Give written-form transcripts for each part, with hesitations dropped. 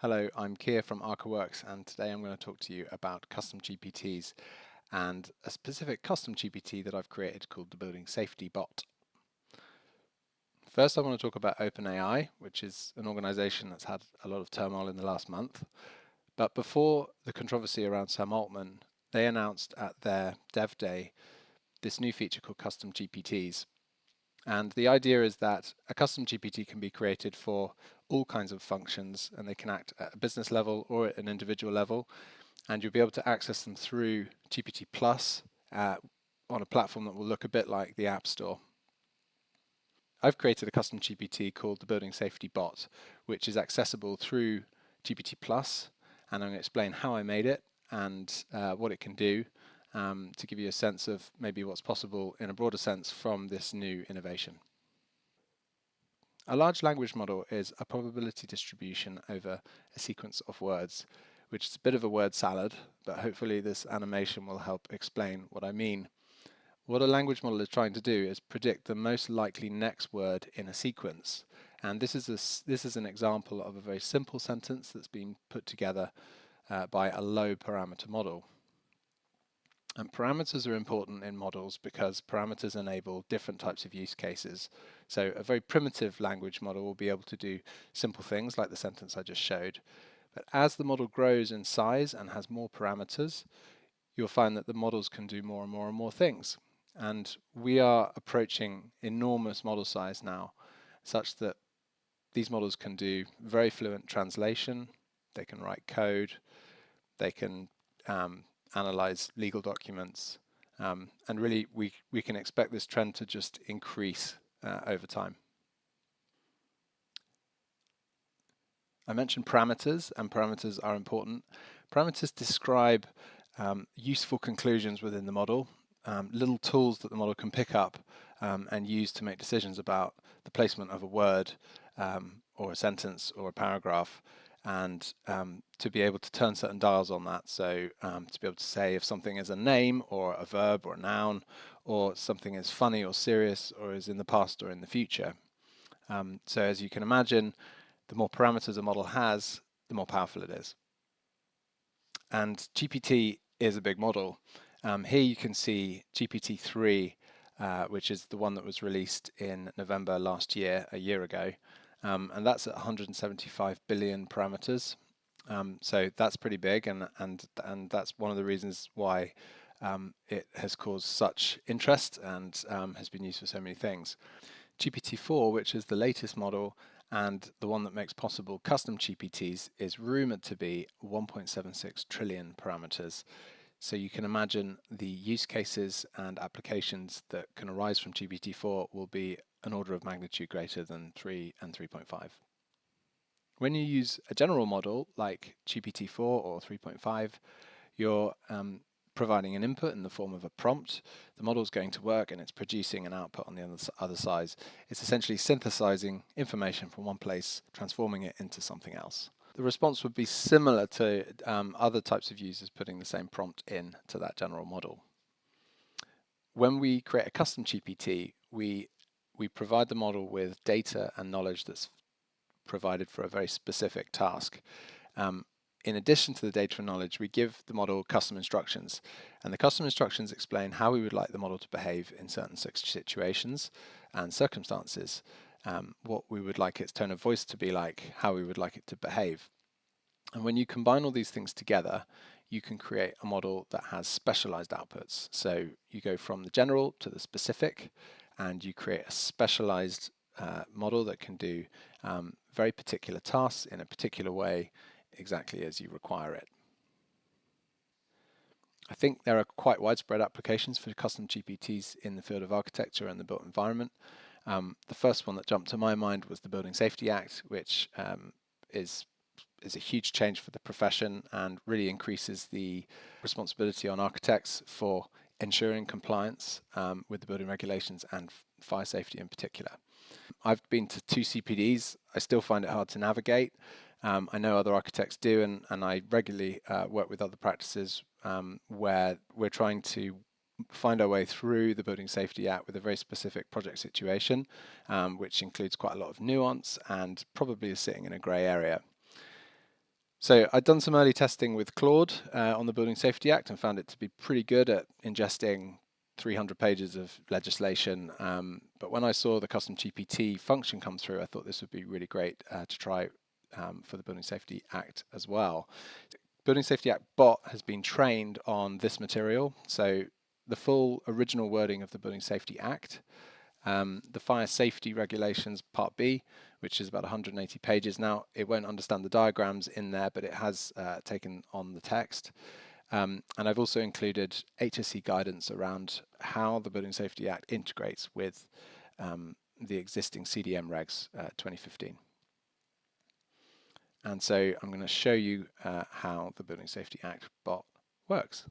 Hello, I'm Keir from ArcaWorks, and today I'm going to talk to you about custom GPTs and a specific custom GPT that I've created called the Building Safety Bot. First, I want to talk about OpenAI, which is an organization that's had a lot of turmoil in the last month. But before the controversy around Sam Altman, they announced at their Dev Day this new feature called custom GPTs. And the idea is that a custom GPT can be created for all kinds of functions, and they can act at a business level or at an individual level. And you'll be able to access them through GPT Plus on a platform that will look a bit like the App Store. I've created a custom GPT called the Building Safety Bot, which is accessible through GPT Plus, and I'm going to explain how I made it and what it can do to give you a sense of maybe what's possible in a broader sense from this new innovation. A large language model is a probability distribution over a sequence of words, which is a bit of a word salad, but hopefully this animation will help explain what I mean. What a language model is trying to do is predict the most likely next word in a sequence. And this is an example of a very simple sentence that's been put together by a low parameter model. And parameters are important in models because parameters enable different types of use cases. So a very primitive language model will be able to do simple things like the sentence I just showed. But as the model grows in size and has more parameters, you'll find that the models can do more and more and more things. And we are approaching enormous model size now, such that these models can do very fluent translation, they can write code, they can analyze legal documents, and really we can expect this trend to just increase over time. I mentioned parameters, and parameters are important. Parameters describe useful conclusions within the model, little tools that the model can pick up and use to make decisions about the placement of a word or a sentence or a paragraph, and to be able to turn certain dials on that. So to be able to say if something is a name or a verb or a noun, or something is funny or serious or is in the past or in the future. So as you can imagine, the more parameters a model has, the more powerful it is. And GPT is a big model. Here you can see GPT-3, which is the one that was released in November last year, a year ago. And that's at 175 billion parameters. So that's pretty big, and that's one of the reasons why it has caused such interest and has been used for so many things. GPT-4, which is the latest model and the one that makes possible custom GPTs, is rumored to be 1.76 trillion parameters. So you can imagine the use cases and applications that can arise from GPT-4 will be an order of magnitude greater than 3 and 3.5. When you use a general model like GPT-4 or 3.5, you're providing an input in the form of a prompt. The model is going to work and it's producing an output on the other side. It's essentially synthesizing information from one place, transforming it into something else. The response would be similar to other types of users putting the same prompt in to that general model. When we create a custom GPT, we provide the model with data and knowledge that's provided for a very specific task. In addition to the data and knowledge, we give the model custom instructions, and the custom instructions explain how we would like the model to behave in certain situations and circumstances, what we would like its tone of voice to be like, how we would like it to behave. And when you combine all these things together, you can create a model that has specialized outputs. So you go from the general to the specific, and you create a specialized model that can do very particular tasks in a particular way, exactly as you require it. I think there are quite widespread applications for custom GPTs in the field of architecture and the built environment. The first one that jumped to my mind was the Building Safety Act, which is a huge change for the profession and really increases the responsibility on architects for ensuring compliance with the building regulations and fire safety in particular. I've been to 2 CPDs. I still find it hard to navigate. I know other architects do, and I regularly work with other practices where we're trying to find our way through the Building Safety Act with a very specific project situation, which includes quite a lot of nuance and probably is sitting in a grey area. So I'd done some early testing with Claude on the Building Safety Act and found it to be pretty good at ingesting 300 pages of legislation. But when I saw the custom GPT function come through, I thought this would be really great to try for the Building Safety Act as well. Building Safety Act bot has been trained on this material. So the full original wording of the Building Safety Act, the fire safety regulations part B, which is about 180 pages. Now, it won't understand the diagrams in there, but it has taken on the text. And I've also included HSE guidance around how the Building Safety Act integrates with the existing CDM regs 2015. And so I'm going to show you how the Building Safety Act bot works.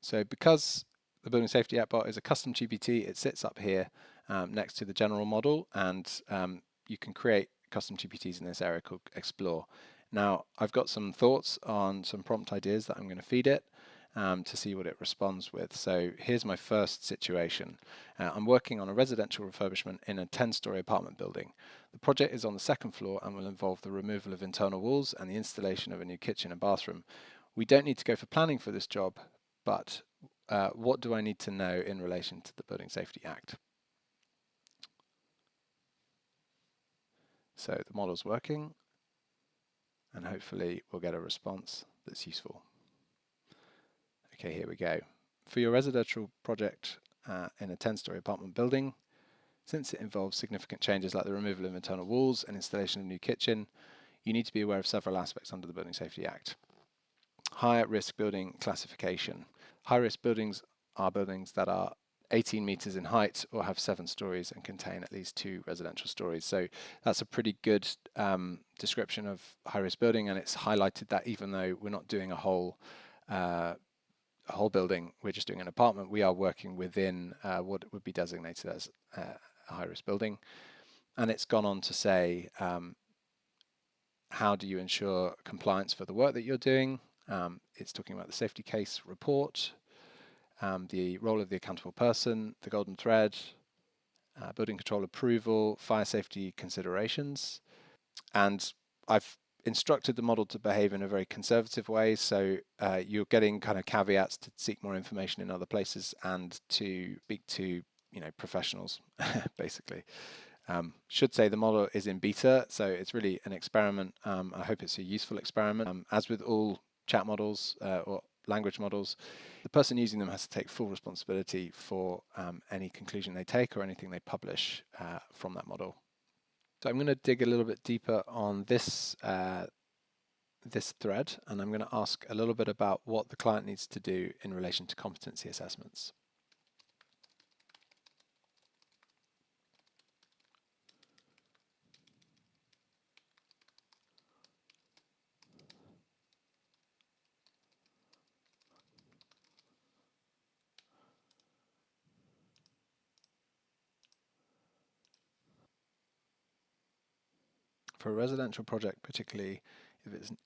So because the Building Safety Act bot is a custom GPT, it sits up here next to the general model, and you can create custom GPTs in this area called Explore. Now, I've got some thoughts on some prompt ideas that I'm going to feed it to see what it responds with. So here's my first situation. I'm working on a residential refurbishment in a 10-story apartment building. The project is on the second floor and will involve the removal of internal walls and the installation of a new kitchen and bathroom. We don't need to go for planning for this job, but what do I need to know in relation to the Building Safety Act? So the model's working, and hopefully we'll get a response that's useful. Okay, here we go. For your residential project in a 10-story apartment building, since it involves significant changes like the removal of internal walls and installation of a new kitchen, you need to be aware of several aspects under the Building Safety Act. High-risk building classification. High-risk buildings are buildings that are 18 meters in height or have 7 stories and contain at least 2 residential stories. So that's a pretty good description of high-risk building, and it's highlighted that even though we're not doing a whole building, we're just doing an apartment, we are working within what would be designated as a high-risk building. And it's gone on to say, how do you ensure compliance for the work that you're doing? It's talking about the safety case report, the role of the accountable person, the golden thread, building control approval, fire safety considerations. And I've instructed the model to behave in a very conservative way, so you're getting kind of caveats to seek more information in other places and to speak to professionals, basically. Should say the model is in beta, so it's really an experiment. I hope it's a useful experiment. As with all chat models or language models, the person using them has to take full responsibility for any conclusion they take or anything they publish from that model. So I'm going to dig a little bit deeper on this this thread, and I'm going to ask a little bit about what the client needs to do in relation to competency assessments. For a residential project, particularly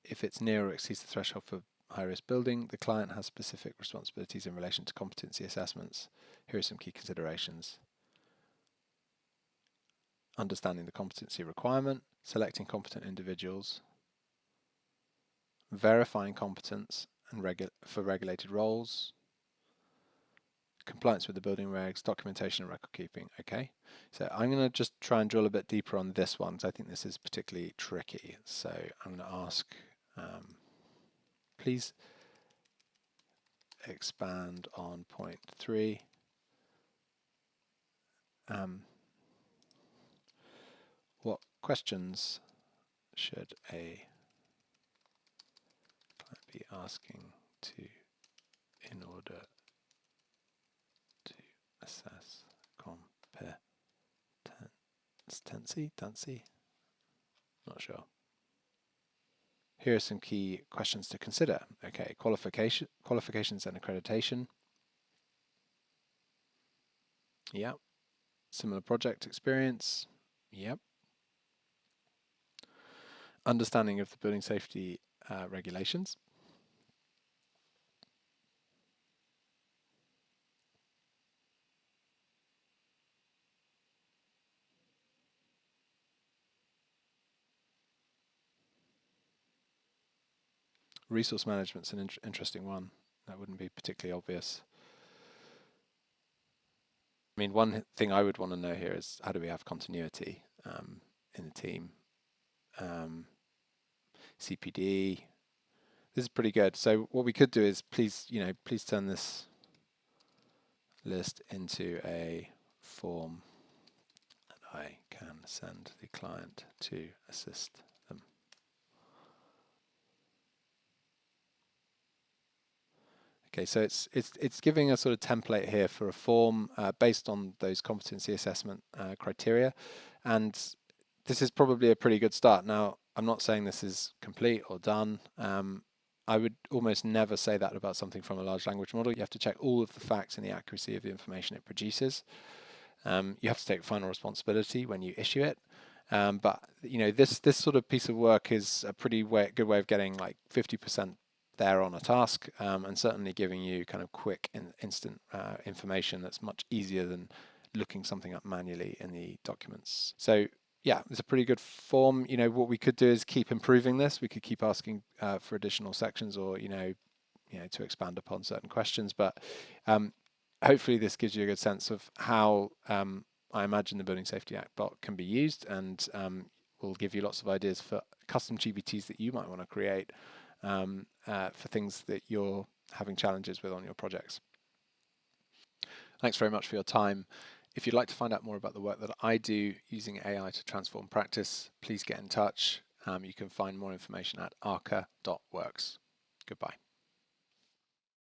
if it's near or exceeds the threshold for high-risk building, the client has specific responsibilities in relation to competency assessments. Here are some key considerations. Understanding the competency requirement, selecting competent individuals, verifying competence and for regulated roles, compliance with the building regs, documentation and record keeping. Okay, so I'm going to just try and drill a bit deeper on this one because I think this is particularly tricky. So I'm going to ask, please expand on point 3. What questions should a client be asking to in order to assess competency? Not sure. Here are some key questions to consider. Okay, qualifications and accreditation. Yep. Similar project experience. Yep. Understanding of the building safety regulations. resource management's an interesting one. That wouldn't be particularly obvious. I mean, one thing I would want to know here is how do we have continuity in the team? CPD. This is pretty good. So what we could do is please turn this list into a form that I can send the client to assist them. Okay, so it's giving a sort of template here for a form based on those competency assessment criteria, and this is probably a pretty good start. Now, I'm not saying this is complete or done. I would almost never say that about something from a large language model. You have to check all of the facts and the accuracy of the information it produces. You have to take final responsibility when you issue it. But this sort of piece of work is a pretty good way of getting like 50% there on a task, and certainly giving you kind of quick and instant information that's much easier than looking something up manually in the documents. So yeah, it's a pretty good form. What we could do is keep improving this. We could keep asking for additional sections, or to expand upon certain questions. But hopefully, this gives you a good sense of how I imagine the Building Safety Act bot can be used, and will give you lots of ideas for custom GPTs that you might want to create for things that you're having challenges with on your projects. Thanks very much for your time. If you'd like to find out more about the work that I do using AI to transform practice, please get in touch. You can find more information at arca.works. Goodbye.